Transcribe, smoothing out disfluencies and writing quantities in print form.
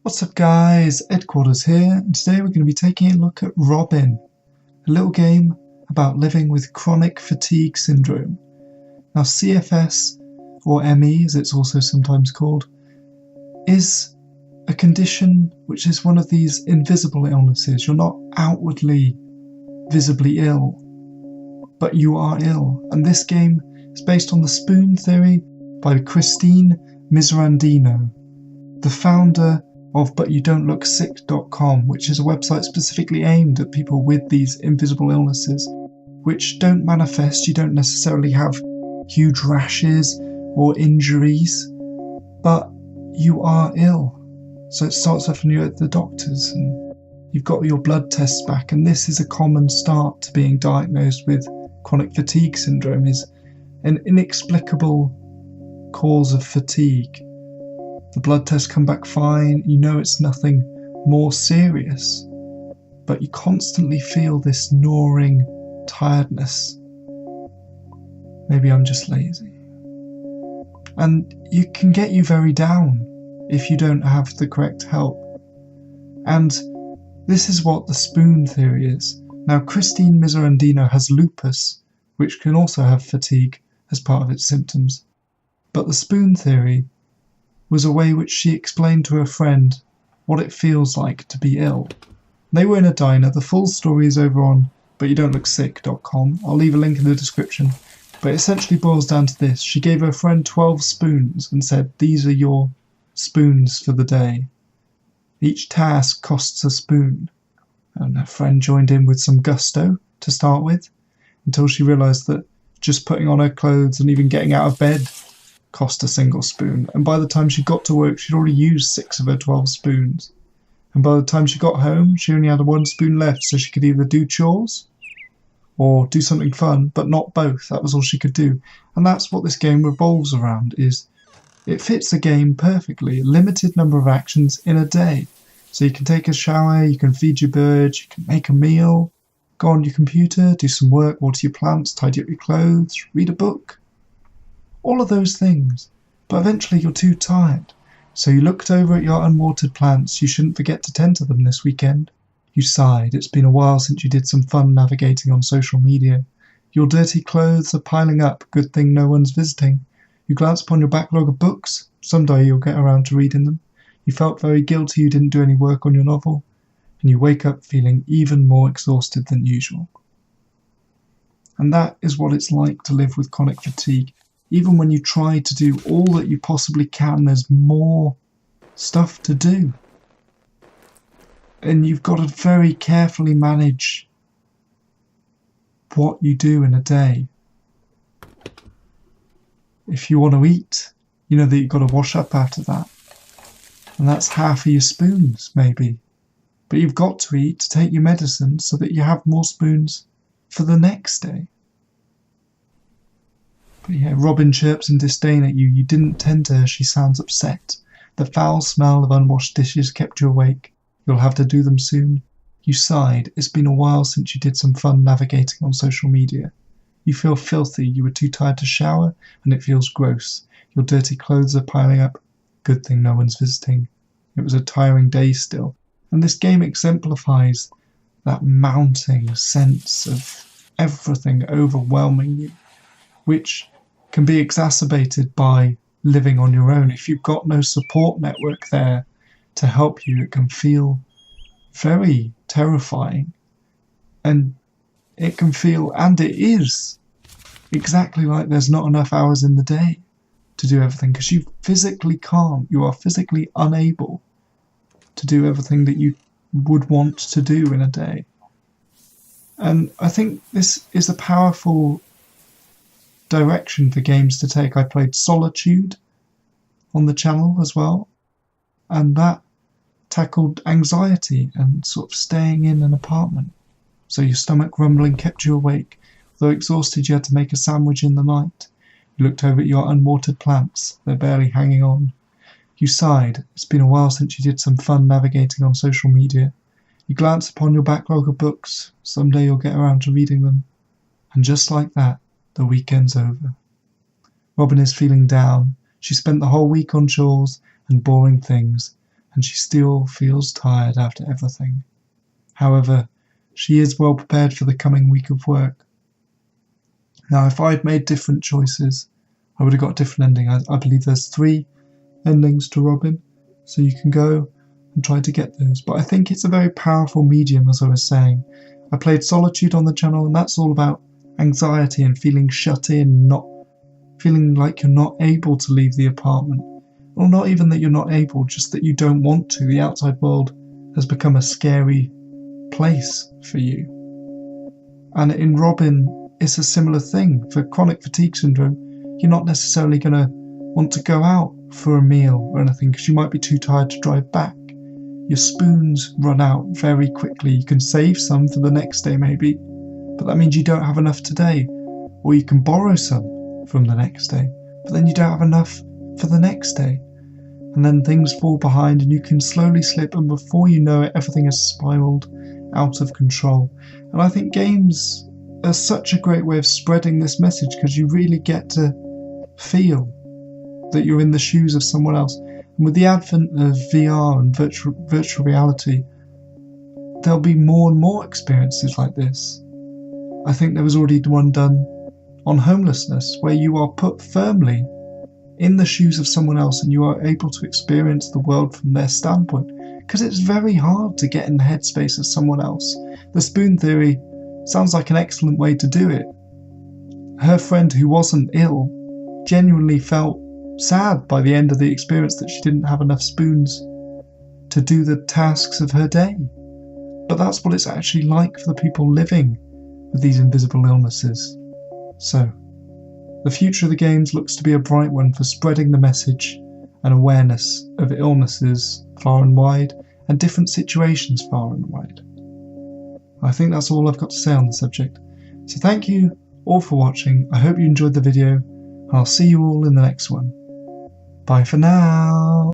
What's up guys, Headquarters here, and today we're going to be taking a look at Robin, a little game about living with chronic fatigue syndrome. Now CFS, or ME as it's also sometimes called, is a condition which is one of these invisible illnesses. You're not outwardly visibly ill, but you are ill, and this game is based on the spoon theory by Christine Miserandino, the founder of ButYouDon'tLookSick.com, which is a website specifically aimed at people with these invisible illnesses, which don't manifest. You don't necessarily have huge rashes or injuries, but you are ill. So it starts off when you're at the doctors and you've got your blood tests back, and this is a common start to being diagnosed with chronic fatigue syndrome, is an inexplicable cause of fatigue. The blood tests come back fine, you know it's nothing more serious, but you constantly feel this gnawing tiredness. Maybe I'm just lazy. And it can get you very down if you don't have the correct help. And this is what the spoon theory is. Now, Christine Miserandino has lupus, which can also have fatigue as part of its symptoms. But the spoon theory was a way which she explained to her friend what it feels like to be ill. They were in a diner. The full story is over on ButYouDon'tLookSick.com. I'll leave a link in the description. But it essentially boils down to this. She gave her friend 12 spoons and said, "These are your spoons for the day. Each task costs a spoon." And her friend joined in with some gusto to start with, until she realised that just putting on her clothes and even getting out of bed cost a single spoon, and by the time she got to work she'd already used 6 of her 12 spoons, and by the time she got home she only had 1 spoon left, so she could either do chores or do something fun, but not both. That was all she could do. And that's what this game revolves around, is it fits the game perfectly. A limited number of actions in a day, so you can take a shower, you can feed your birds, you can make a meal, go on your computer, do some work, water your plants, tidy up your clothes, read a book. All of those things, but eventually you're too tired. So you looked over at your unwatered plants. You shouldn't forget to tend to them this weekend. You sighed. It's been a while since you did some fun navigating on social media. Your dirty clothes are piling up. Good thing no one's visiting. You glance upon your backlog of books. Someday you'll get around to reading them. You felt very guilty you didn't do any work on your novel. And you wake up feeling even more exhausted than usual. And that is what it's like to live with chronic fatigue. Even when you try to do all that you possibly can, there's more stuff to do. And you've got to very carefully manage what you do in a day. If you want to eat, you know that you've got to wash up after that. And that's half of your spoons, maybe. But you've got to eat to take your medicine so that you have more spoons for the next day. But yeah, Robin chirps in disdain at you. You didn't tend to her. She sounds upset. The foul smell of unwashed dishes kept you awake. You'll have to do them soon. You sighed. It's been a while since you did some fun navigating on social media. You feel filthy. You were too tired to shower, and it feels gross. Your dirty clothes are piling up. Good thing no one's visiting. It was a tiring day still. And this game exemplifies that mounting sense of everything overwhelming you, which can be exacerbated by living on your own. If you've got no support network there to help you, it can feel very terrifying. And it can feel, and it is, exactly like there's not enough hours in the day to do everything, because you physically can't. You are physically unable to do everything that you would want to do in a day. And I think this is a powerful direction for games to take. I played Solitude on the channel as well, and that tackled anxiety and sort of staying in an apartment. So your stomach rumbling kept you awake. Though exhausted, you had to make a sandwich in the night. You looked over at your unwatered plants. They're barely hanging on. You sighed. It's been a while since you did some fun navigating on social media. You glance upon your backlog of books. Someday you'll get around to reading them. And just like that, the weekend's over. Robin is feeling down. She spent the whole week on chores and boring things, and she still feels tired after everything. However, she is well prepared for the coming week of work. Now, if I'd made different choices, I would have got a different ending. I believe there's 3 endings to Robin, so you can go and try to get those. But I think it's a very powerful medium, as I was saying. I played Solitude on the channel, and that's all about anxiety and feeling shut in, not feeling like you're not able to leave the apartment. Or not even that you're not able, just that you don't want to. The outside world has become a scary place for you. And in Robin, it's a similar thing. For chronic fatigue syndrome, you're not necessarily going to want to go out for a meal or anything because you might be too tired to drive back. Your spoons run out very quickly. You can save some for the next day maybe, but that means you don't have enough today. Or you can borrow some from the next day, but then you don't have enough for the next day. And then things fall behind and you can slowly slip, and before you know it, everything has spiraled out of control. And I think games are such a great way of spreading this message because you really get to feel that you're in the shoes of someone else. And with the advent of VR and virtual reality, there'll be more and more experiences like this. I think there was already one done on homelessness, where you are put firmly in the shoes of someone else and you are able to experience the world from their standpoint, because it's very hard to get in the headspace of someone else. The spoon theory sounds like an excellent way to do it. Her friend who wasn't ill genuinely felt sad by the end of the experience that she didn't have enough spoons to do the tasks of her day. But that's what it's actually like for the people living with these invisible illnesses. So, the future of the games looks to be a bright one for spreading the message and awareness of illnesses far and wide, and different situations far and wide. I think that's all I've got to say on the subject. So thank you all for watching. I hope you enjoyed the video, and I'll see you all in the next one. Bye for now.